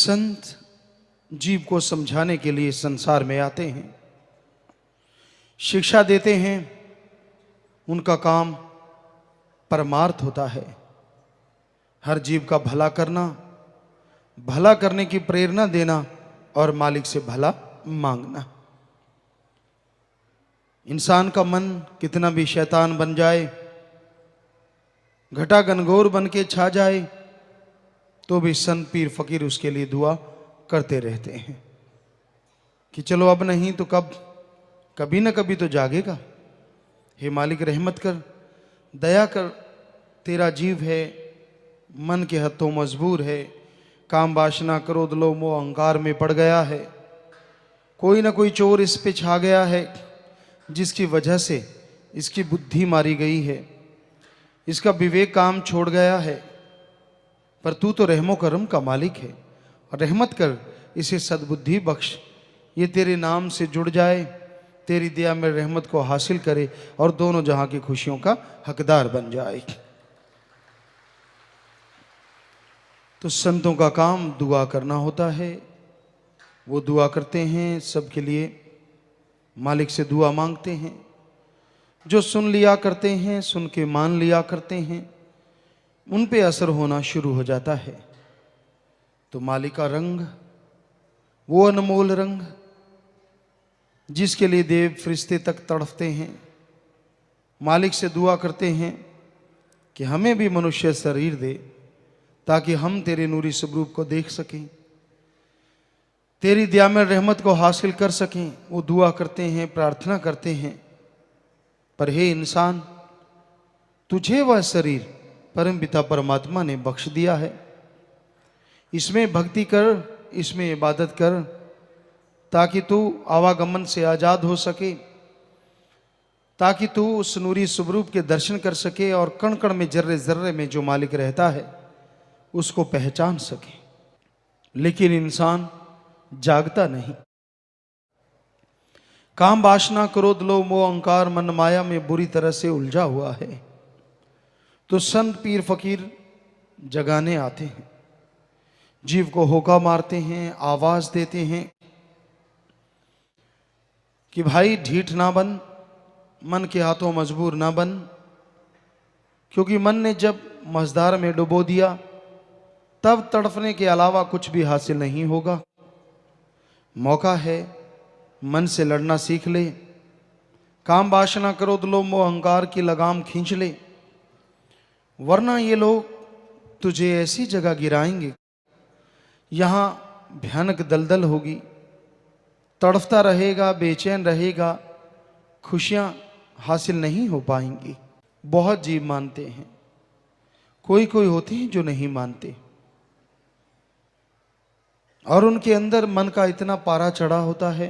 संत जीव को समझाने के लिए संसार में आते हैं, शिक्षा देते हैं। उनका काम परमार्थ होता है, हर जीव का भला करना, भला करने की प्रेरणा देना और मालिक से भला मांगना। इंसान का मन कितना भी शैतान बन जाए, घटा घनघोर बन के छा जाए, तो भी संत पीर फकीर उसके लिए दुआ करते रहते हैं कि चलो अब नहीं तो कब, कभी न कभी तो जागेगा। हे मालिक रहमत कर, दया कर, तेरा जीव है, मन के हथों मजबूर है, काम वासना क्रोध लोभ मोह अहंकार में पड़ गया है। कोई ना कोई चोर इस पे छा गया है, जिसकी वजह से इसकी बुद्धि मारी गई है, इसका विवेक काम छोड़ गया है। पर तू तो रहमो करम का मालिक है, और रहमत कर, इसे सद्बुद्धि बख्श, ये तेरे नाम से जुड़ जाए, तेरी दया में रहमत को हासिल करे और दोनों जहां की खुशियों का हकदार बन जाए। तो संतों का काम दुआ करना होता है। वो दुआ करते हैं सबके लिए, मालिक से दुआ मांगते हैं। जो सुन लिया करते हैं, सुन के मान लिया करते हैं, उन पे असर होना शुरू हो जाता है। तो मालिक का रंग, वो अनमोल रंग जिसके लिए देव फरिश्ते तक तड़फते हैं, मालिक से दुआ करते हैं कि हमें भी मनुष्य शरीर दे ताकि हम तेरे नूरी स्वरूप को देख सकें, तेरी दया में रहमत को हासिल कर सकें। वो दुआ करते हैं, प्रार्थना करते हैं। पर हे इंसान, तुझे वह शरीर परम पिता परमात्मा ने बख्श दिया है, इसमें भक्ति कर, इसमें इबादत कर, ताकि तू आवागमन से आजाद हो सके, ताकि तू उस नूरी स्वरूप के दर्शन कर सके और कण कण में जर्रे जर्रे में जो मालिक रहता है उसको पहचान सके। लेकिन इंसान जागता नहीं, काम वासना क्रोध लोभ मोह अहंकार मन माया में बुरी तरह से उलझा हुआ है। तो संत पीर फकीर जगाने आते हैं, जीव को होका मारते हैं, आवाज देते हैं कि भाई ढीठ ना बन, मन के हाथों मजबूर ना बन, क्योंकि मन ने जब मझधार में डुबो दिया तब तड़फने के अलावा कुछ भी हासिल नहीं होगा। मौका है, मन से लड़ना सीख ले, काम वासना क्रोध लोभ मोह अहंकार की लगाम खींच ले, वरना ये लोग तुझे ऐसी जगह गिराएंगे, यहां भयानक दलदल होगी, तड़फता रहेगा, बेचैन रहेगा, खुशियां हासिल नहीं हो पाएंगी। बहुत जीव मानते हैं, कोई कोई होते हैं जो नहीं मानते, और उनके अंदर मन का इतना पारा चढ़ा होता है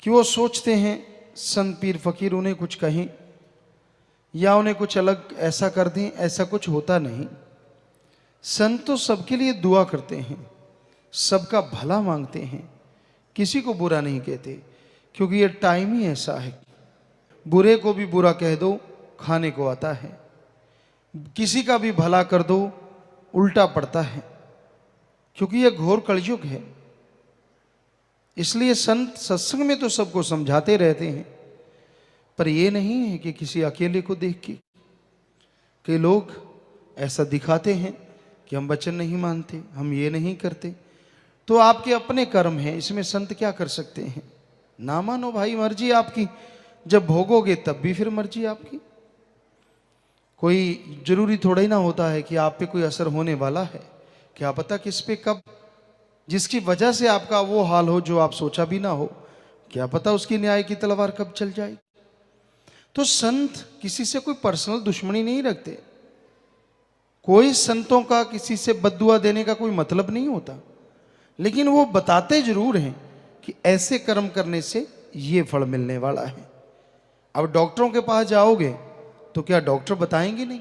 कि वो सोचते हैं संत पीर फकीर उन्हें कुछ कहें या उन्हें कुछ अलग ऐसा कर दें। ऐसा कुछ होता नहीं। संत तो सबके लिए दुआ करते हैं, सबका भला मांगते हैं, किसी को बुरा नहीं कहते, क्योंकि ये टाइम ही ऐसा है। बुरे को भी बुरा कह दो, खाने को आता है, किसी का भी भला कर दो, उल्टा पड़ता है, क्योंकि यह घोर कलयुग है। इसलिए संत सत्संग में तो सबको समझाते रहते हैं, पर यह नहीं है कि किसी अकेले को देख के कई लोग ऐसा दिखाते हैं कि हम वचन नहीं मानते, हम ये नहीं करते। तो आपके अपने कर्म हैं, इसमें संत क्या कर सकते हैं? ना मानो भाई, मर्जी आपकी, जब भोगोगे तब भी फिर मर्जी आपकी। कोई जरूरी थोड़ा ही ना होता है कि आप पे कोई असर होने वाला है, क्या पता किस पे कब, जिसकी वजह से आपका वो हाल हो जो आप सोचा भी ना हो, क्या पता उसकी न्याय की तलवार कब चल जाए। तो संत किसी से कोई पर्सनल दुश्मनी नहीं रखते, कोई संतों का किसी से बद्दुआ देने का कोई मतलब नहीं होता, लेकिन वो बताते जरूर हैं कि ऐसे कर्म करने से ये फल मिलने वाला है। अब डॉक्टरों के पास जाओगे तो क्या डॉक्टर बताएंगे नहीं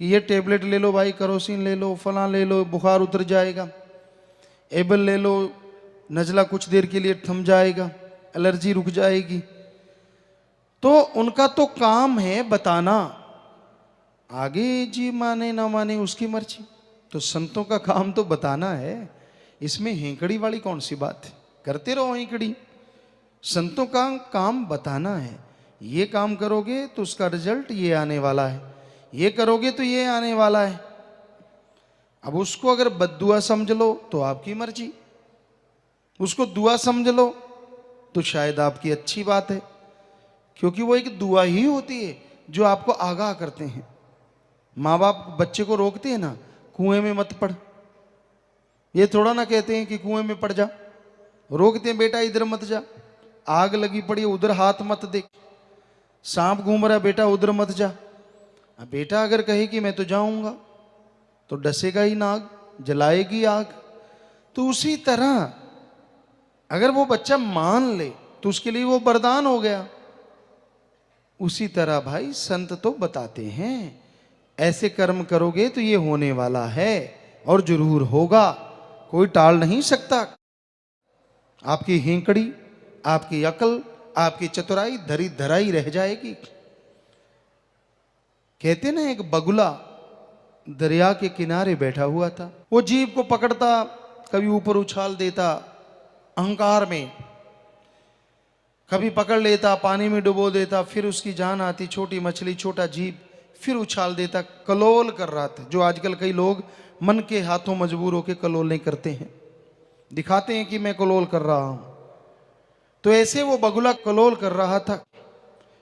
कि ये टेबलेट ले लो भाई, करोसिन ले लो, फलां ले लो, बुखार उतर जाएगा, एबल ले लो, नजला कुछ देर के लिए थम जाएगा, एलर्जी रुक जाएगी। तो उनका तो काम है बताना, आगे जी माने ना माने उसकी मर्जी। तो संतों का काम तो बताना है, इसमें हेंकड़ी वाली कौन सी बात है? करते रहो हेंकड़ी। संतों का काम बताना है, ये काम करोगे तो उसका रिजल्ट ये आने वाला है, ये करोगे तो ये आने वाला है। अब उसको अगर बद्दुआ समझ लो तो आपकी मर्जी, उसको दुआ समझ लो तो शायद आपकी अच्छी बात है, क्योंकि वो एक दुआ ही होती है जो आपको आगाह करते हैं। माँ बाप बच्चे को रोकते हैं ना, कुएं में मत पड़, ये थोड़ा ना कहते हैं कि कुएं में पड़ जा, रोकते हैं बेटा इधर मत जा, आग लगी पड़ी उधर हाथ मत देख, सांप घूम रहा बेटा उधर मत जा। अब बेटा अगर कहे कि मैं तो जाऊंगा तो डसेगा ही नाग, जलाएगी आग। तो उसी तरह अगर वो बच्चा मान ले तो उसके लिए वो वरदान हो गया। उसी तरह भाई संत तो बताते हैं ऐसे कर्म करोगे तो ये होने वाला है और जरूर होगा, कोई टाल नहीं सकता। आपकी हेंकड़ी, आपकी अकल, आपकी चतुराई धरी धराई रह जाएगी। कहते ना एक बगुला दरिया के किनारे बैठा हुआ था, वो जीव को पकड़ता, कभी ऊपर उछाल देता अहंकार में, कभी पकड़ लेता पानी में डुबो देता, फिर उसकी जान आती, छोटी मछली छोटा जीव, फिर उछाल देता, कलोल कर रहा था। जो आजकल कई लोग मन के हाथों मजबूर होकर कलोल नहीं करते हैं, दिखाते हैं कि मैं कलोल कर रहा हूं। तो ऐसे वो बगुला कलोल कर रहा था,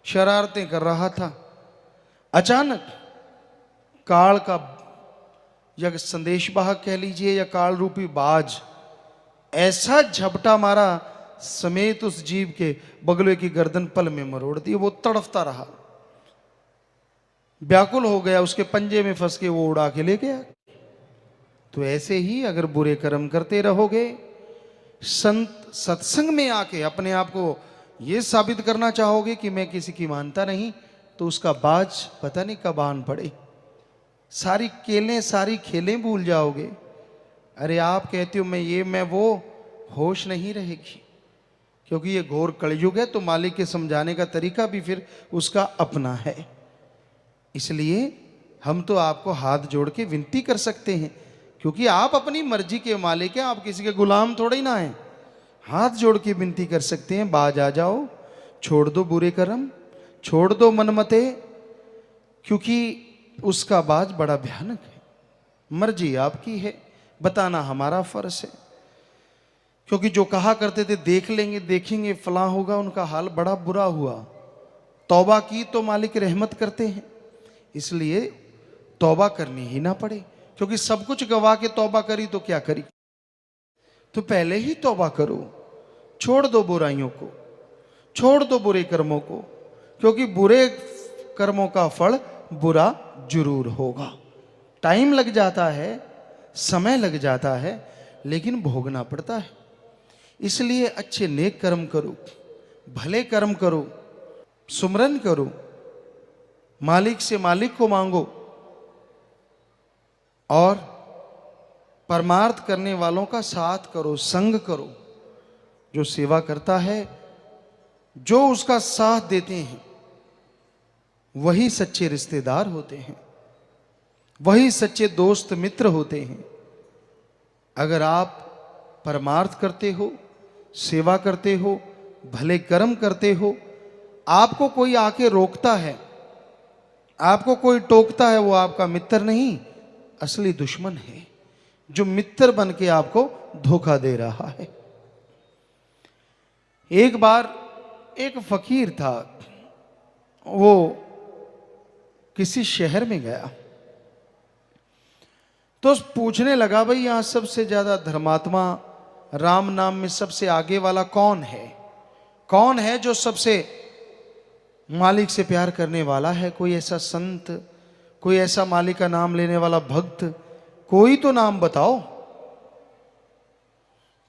शरारतें कर रहा था। अचानक काल का या संदेश वाहक कह लीजिए या काल रूपी बाज ऐसा झपटा मारा, समेत उस जीव के बगुले की गर्दन पल में मरोड़ दी। वो तड़फता रहा, व्याकुल हो गया, उसके पंजे में फंस के वो उड़ा के ले गया। तो ऐसे ही अगर बुरे कर्म करते रहोगे, संत सत्संग में आके अपने आप को ये साबित करना चाहोगे कि मैं किसी की मानता नहीं, तो उसका बाज पता नहीं कब आन पड़े, सारी केलें सारी खेलें भूल जाओगे। अरे आप कहते हो मैं ये मैं वो, होश नहीं रहेगी, क्योंकि ये घोर कलयुग है। तो मालिक के समझाने का तरीका भी फिर उसका अपना है। इसलिए हम तो आपको हाथ जोड़ के विनती कर सकते हैं, क्योंकि आप अपनी मर्जी के मालिक हैं, आप किसी के गुलाम थोड़े ही ना हैं। हाथ जोड़ के विनती कर सकते हैं, बाज आ जाओ, छोड़ दो बुरे कर्म, छोड़ दो मनमते, क्योंकि उसका बाज बड़ा भयानक है। मर्जी आपकी है, बताना हमारा फर्ज है। क्योंकि जो कहा करते थे देख लेंगे देखेंगे फलां होगा, उनका हाल बड़ा बुरा हुआ। तौबा की तो मालिक रहमत करते हैं, इसलिए तौबा करनी ही ना पड़े, क्योंकि सब कुछ गवा के तौबा करी तो क्या करी। तो पहले ही तौबा करो, छोड़ दो बुराइयों को, छोड़ दो बुरे कर्मों को, क्योंकि बुरे कर्मों का फल बुरा जरूर होगा। टाइम लग जाता है, समय लग जाता है, लेकिन भोगना पड़ता है। इसलिए अच्छे नेक कर्म करो, भले कर्म करो, सुमरन करो, मालिक से मालिक को मांगो, और परमार्थ करने वालों का साथ करो, संग करो। जो सेवा करता है, जो उसका साथ देते हैं, वही सच्चे रिश्तेदार होते हैं, वही सच्चे दोस्त मित्र होते हैं। अगर आप परमार्थ करते हो, सेवा करते हो, भले कर्म करते हो, आपको कोई आके रोकता है, आपको कोई टोकता है, वो आपका मित्र नहीं, असली दुश्मन है, जो मित्र बन के आपको धोखा दे रहा है। एक बार एक फकीर था, वो किसी शहर में गया तो पूछने लगा, भाई यहां सबसे ज्यादा धर्मात्मा राम नाम में सबसे आगे वाला कौन है? कौन है जो सबसे मालिक से प्यार करने वाला है? कोई ऐसा संत, कोई ऐसा मालिक का नाम लेने वाला भक्त, कोई तो नाम बताओ।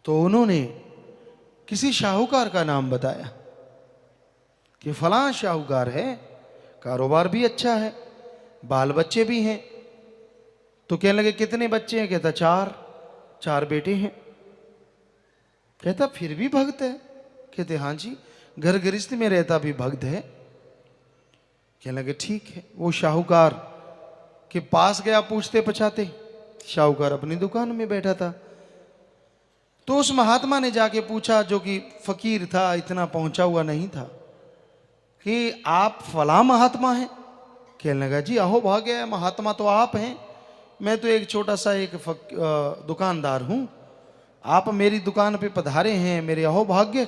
तो उन्होंने किसी शाहूकार का नाम बताया कि फलां शाहूकार है, कारोबार भी अच्छा है, बाल बच्चे भी हैं। तो कहने लगे कितने बच्चे हैं? कहता चार बेटे हैं। कहता फिर भी भक्त है? कहते हाँ जी, घर गृहस्थ में रहता भी भक्त है। कहने लगे ठीक है। वो शाहूकार के पास गया पूछते पछाते, शाहूकार अपनी दुकान में बैठा था। तो उस महात्मा ने जाके पूछा, जो कि फकीर था, इतना पहुंचा हुआ नहीं था, कि आप फला महात्मा हैं? कहने लगा, जी अहो भाग्य है, महात्मा तो आप हैं, मैं तो एक छोटा सा एक दुकानदार हूं, आप मेरी दुकान पे पधारे हैं, मेरे अहो भाग्य।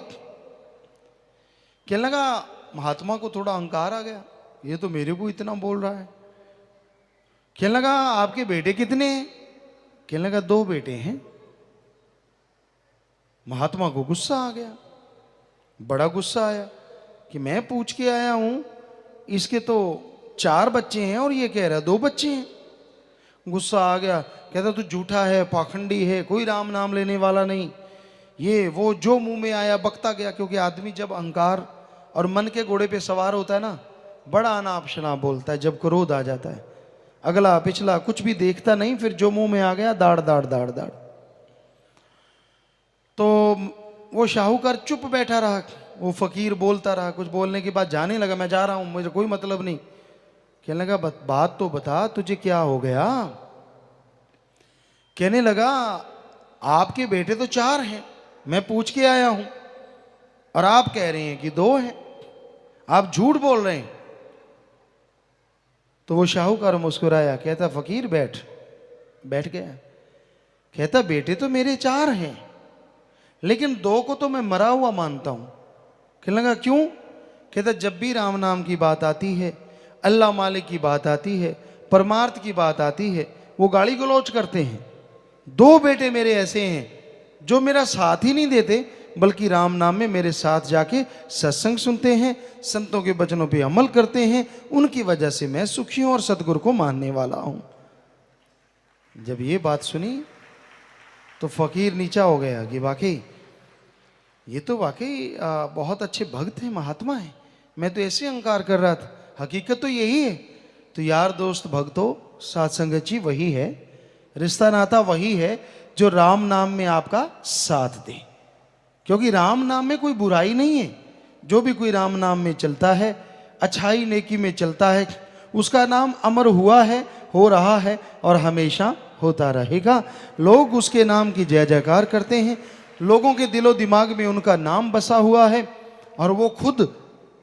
कहने लगा, महात्मा को थोड़ा अहंकार आ गया, ये तो मेरे को इतना बोल रहा है। कहने लगा, आपके बेटे कितने हैं? कहने लगा, 2 बेटे हैं। महात्मा को गुस्सा आ गया, बड़ा गुस्सा आया कि मैं पूछ के आया हूं, इसके तो 4 बच्चे हैं और ये कह रहा 2 बच्चे हैं। गुस्सा आ गया, कहता तू झूठा है, पाखंडी है, कोई राम नाम लेने वाला नहीं, ये वो जो मुंह में आया बकता गया। क्योंकि आदमी जब अहंकार और मन के घोड़े पे सवार होता है ना, बड़ा अनाप शनाप बोलता है। जब क्रोध आ जाता है, अगला पिछला कुछ भी देखता नहीं, फिर जो मुंह में आ गया दाड़ दाड़ दाड़ दाड़। तो वो शाहूकार चुप बैठा रहा, वो फकीर बोलता रहा। कुछ बोलने के बाद जाने लगा, मैं जा रहा हूं, मुझे कोई मतलब नहीं। कहने लगा, बात तो बता, तुझे क्या हो गया? कहने लगा, आपके बेटे तो 4 हैं, मैं पूछ के आया हूं, और आप कह रहे हैं कि 2 हैं, आप झूठ बोल रहे हैं। तो वो शाहूकार मुस्कुराया, कहता फकीर बैठ। बैठ गया। कहता बेटे तो मेरे 4 हैं, लेकिन 2 को तो मैं मरा हुआ मानता हूं। कहने लगा, क्यों? कहता जब भी राम नाम की बात आती है, अल्लाह मालिक की बात आती है, परमार्थ की बात आती है, वो गाली गलौज करते हैं। 2 बेटे मेरे ऐसे हैं जो मेरा साथ ही नहीं देते, बल्कि राम नाम में मेरे साथ जाके सत्संग सुनते हैं, संतों के वचनों पे अमल करते हैं, उनकी वजह से मैं सुखी हूं और सतगुरु को मानने वाला हूं। जब ये बात सुनी तो फकीर नीचा हो गया कि वाकई ये तो वाकई बहुत अच्छे भक्त हैं, महात्मा हैं, मैं तो ऐसे अहंकार कर रहा था, हकीकत तो यही है। तो यार दोस्त भक्तों, साथ संगत जी वही है, रिश्ता नाता वही है जो राम नाम में आपका साथ दे। क्योंकि राम नाम में कोई बुराई नहीं है। जो भी कोई राम नाम में चलता है, अच्छाई नेकी में चलता है, उसका नाम अमर हुआ है, हो रहा है और हमेशा होता रहेगा। लोग उसके नाम की जय जयकार करते हैं, लोगों के दिलो दिमाग में उनका नाम बसा हुआ है, और वो खुद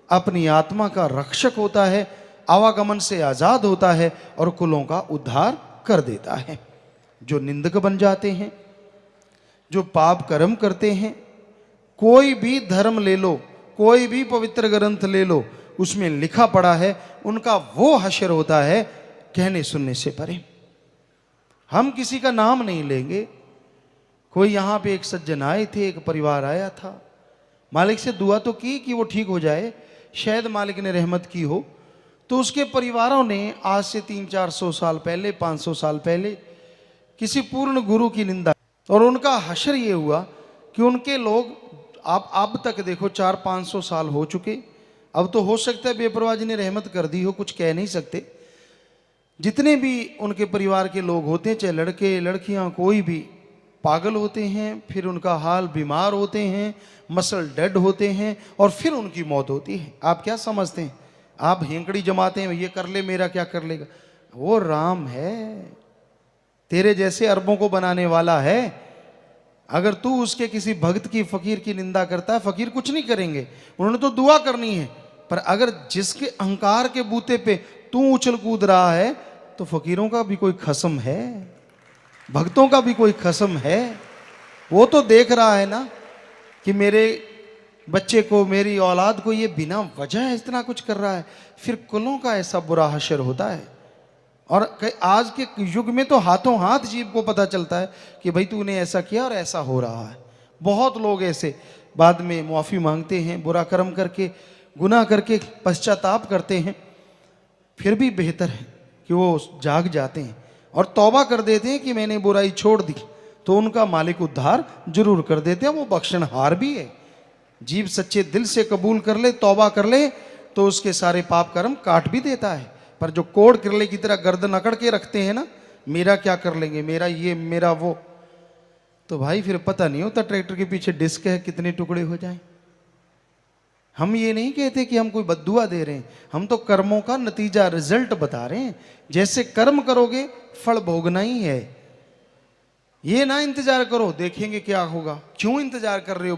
अपनी आत्मा का रक्षक होता है, आवागमन से आज़ाद होता है और कुलों का उद्धार कर देता है। जो निंदक बन जाते हैं, जो पाप कर्म करते हैं, कोई भी धर्म ले लो, कोई भी पवित्र ग्रंथ ले लो, उसमें लिखा पड़ा है उनका वो हश्र होता है कहने सुनने से परे। हम किसी का नाम नहीं लेंगे। कोई यहाँ पे एक सज्जन आए थे, एक परिवार आया था, मालिक से दुआ तो की कि वो ठीक हो जाए, शायद मालिक ने रहमत की हो। तो उसके परिवारों ने आज से 300-400 साल पहले, 500 साल पहले किसी पूर्ण गुरु की निंदा, और उनका हश्र ये हुआ कि उनके लोग आप अब तक देखो 400-500 साल हो चुके। अब तो हो सकता है बेपरवाह जी ने रहमत कर दी हो, कुछ कह नहीं सकते। जितने भी उनके परिवार के लोग होते हैं, चाहे लड़के लड़कियां, कोई भी पागल होते हैं, फिर उनका हाल बीमार होते हैं, मसल डेड होते हैं, और फिर उनकी मौत होती है। आप क्या समझते हैं? आप हेंकड़ी जमाते हैं, ये कर ले मेरा क्या कर लेगा? वो राम है, तेरे जैसे अरबों को बनाने वाला है। अगर तू उसके किसी भक्त की, फकीर की निंदा करता है, फकीर कुछ नहीं करेंगे, उन्होंने तो दुआ करनी है। पर अगर जिसके अहंकार के बूते पे तू उछल कूद रहा है, तो फकीरों का भी कोई खसम है, भक्तों का भी कोई खसम है। वो तो देख रहा है ना कि मेरे बच्चे को, मेरी औलाद को ये बिना वजह इतना कुछ कर रहा है, फिर कुलों का ऐसा बुरा हश्र होता है। और आज के युग में तो हाथों हाथ जीव को पता चलता है कि भाई तूने ऐसा किया और ऐसा हो रहा है। बहुत लोग ऐसे बाद में मुआफ़ी मांगते हैं, बुरा कर्म करके, गुनाह करके पश्चाताप करते हैं, फिर भी बेहतर है कि वो जाग जाते हैं और तौबा कर देते हैं कि मैंने बुराई छोड़ दी, तो उनका मालिक उद्धार जरूर कर देते हैं। वो बख्शनहार भी है। जीव सच्चे दिल से कबूल कर ले, तौबा कर ले, तो उसके सारे पाप कर्म काट भी देता है। पर जो कोड़ किरले की तरह गर्दन अकड़ के रखते हैं ना, मेरा क्या कर लेंगे, मेरा ये, मेरा वो, तो भाई फिर पता नहीं होता ट्रैक्टर के पीछे डिस्क है कितने टुकड़े हो जाएं। हम ये नहीं कहते कि हम कोई बद्दुआ दे रहे हैं, हम तो कर्मों का नतीजा, रिजल्ट बता रहे हैं। जैसे कर्म करोगे फल भोगना ही है। ये ना इंतजार करो देखेंगे क्या होगा। क्यों इंतजार कर रहे हो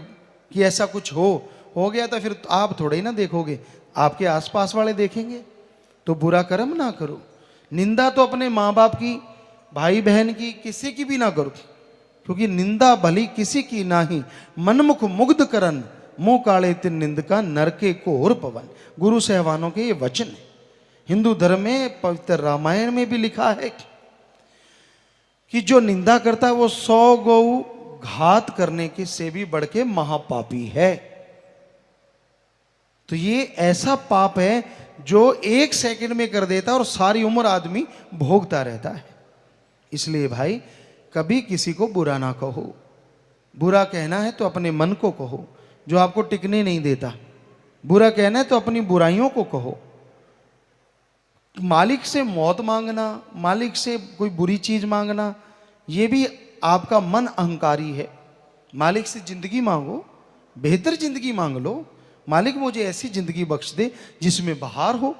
कि ऐसा कुछ हो गया तो फिर आप थोड़े ही ना देखोगे, आपके आसपास वाले देखेंगे। तो बुरा कर्म ना करो। निंदा तो अपने माँ बाप की, भाई बहन की, किसी की भी ना करो, क्योंकि निंदा भली किसी की नाही, मनमुख मुग्ध करन, मुंह काले तिन निंद का नरके घोर पवन। गुरु सहवानों के ये वचन है। हिंदू धर्म में पवित्र रामायण में भी लिखा है कि जो निंदा करता है वो 100 गौ घात करने के से भी बढ़ के महापापी है। तो ये ऐसा पाप है जो 1 सेकंड में कर देता है और सारी उम्र आदमी भोगता रहता है। इसलिए भाई कभी किसी को बुरा ना कहो। बुरा कहना है तो अपने मन को कहो जो आपको टिकने नहीं देता। बुरा कहना है तो अपनी बुराइयों को कहो। मालिक से मौत मांगना, मालिक से कोई बुरी चीज मांगना, ये भी आपका मन अहंकारी है। मालिक से जिंदगी मांगो, बेहतर जिंदगी मांग लो। मालिक मुझे ऐसी जिंदगी बख्श दे जिसमें बहार हो,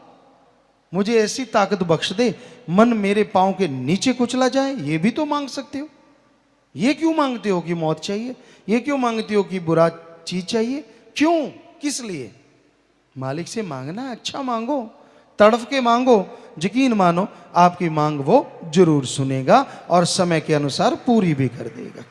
मुझे ऐसी ताकत बख्श दे मन मेरे पांव के नीचे कुचला जाए, ये भी तो मांग सकते हो। ये क्यों मांगते हो कि मौत चाहिए? ये क्यों मांगते हो कि बुरा चीज चाहिए? क्यों, किस लिए? मालिक से मांगना अच्छा मांगो, तड़फ के मांगो। यकीन मानो आपकी मांग वो जरूर सुनेगा और समय के अनुसार पूरी भी कर देगा।